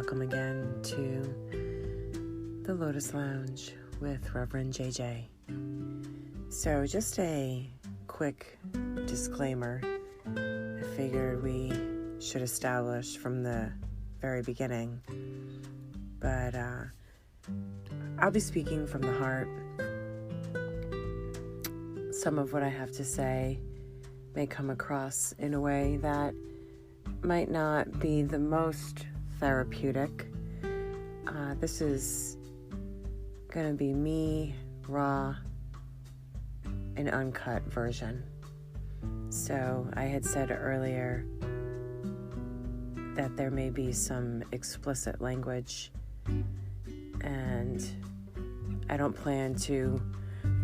welcome again to the Lotus Lounge with Reverend JJ. So just a quick disclaimer I figured we should establish from the very beginning, but I'll be speaking from the heart. Some of what I have to say may come across in a way that might not be the most therapeutic. This is going to be me, raw, and uncut version. So I had said earlier that there may be some explicit language, and I don't plan to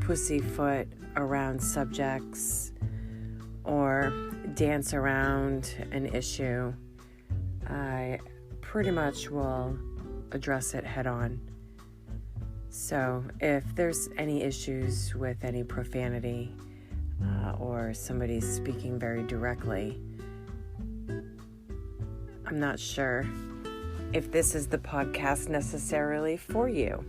pussyfoot around subjects or dance around an issue. I pretty much will address it head on. So if there's any issues with any profanity or somebody speaking very directly, I'm not sure if this is the podcast necessarily for you.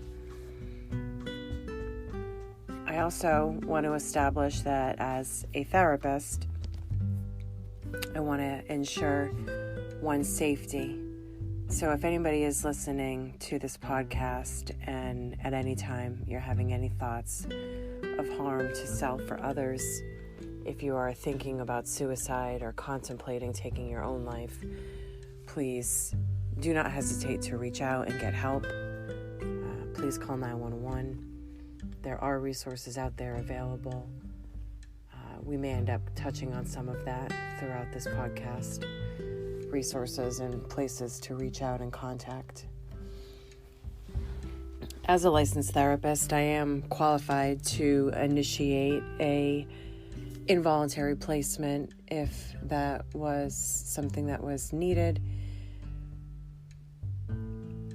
I also want to establish that as a therapist, I want to ensure one's safety. So if anybody is listening to this podcast and at any time you're having any thoughts of harm to self or others, if you are thinking about suicide or contemplating taking your own life, please do not hesitate to reach out and get help. Please call 911. There are resources out there available. We may end up touching on some of that throughout this podcast. Resources and places to reach out and contact. As a licensed therapist, I am qualified to initiate a involuntary placement if that was something that was needed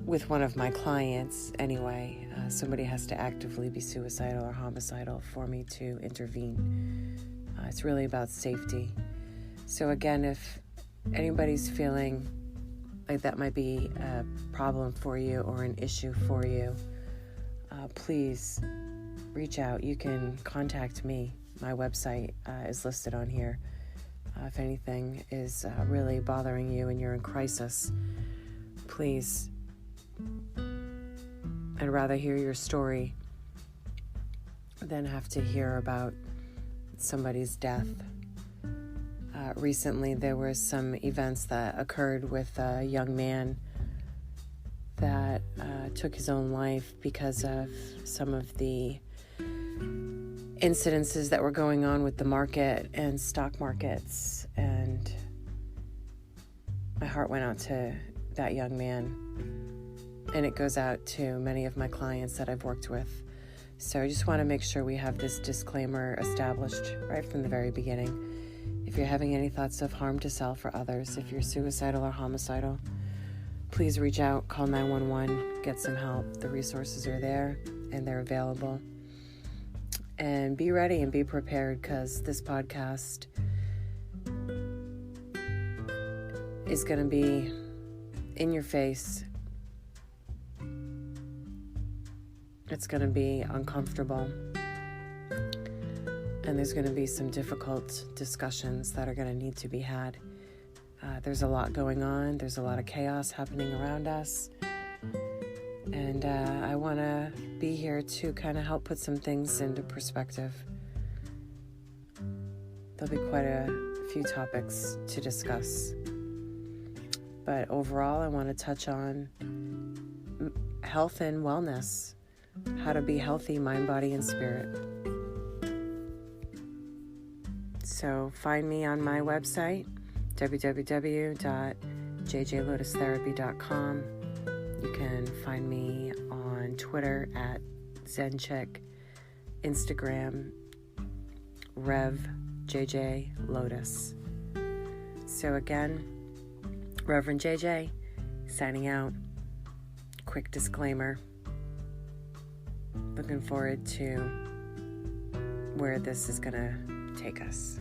with one of my clients anyway. Somebody has to actively be suicidal or homicidal for me to intervene. It's really about safety. So again, if anybody's feeling like that might be a problem for you or an issue for you, please reach out. You can contact me. My website is listed on here. If anything is really bothering you and you're in crisis, please, I'd rather hear your story than have to hear about somebody's death. Recently, there were some events that occurred with a young man that took his own life because of some of the incidences that were going on with the market and stock markets. And my heart went out to that young man. And it goes out to many of my clients that I've worked with. So I just want to make sure we have this disclaimer established right from the very beginning. If you're having any thoughts of harm to self or others, if you're suicidal or homicidal, please reach out, call 911, get some help. The resources are there and they're available. And be ready and be prepared, because this podcast is going to be in your face. It's going to be uncomfortable. And there's going to be some difficult discussions that are going to need to be had. There's a lot going on. There's a lot of chaos happening around us. And I want to be here to kind of help put some things into perspective. There'll be quite a few topics to discuss. But overall, I want to touch on health and wellness. How to be healthy, mind, body, and spirit. So find me on my website, www.jjlotustherapy.com. You can find me on Twitter at ZenChick, Instagram, RevJJLotus. So again, Reverend JJ, signing out. Quick disclaimer. Looking forward to where this is going to take us.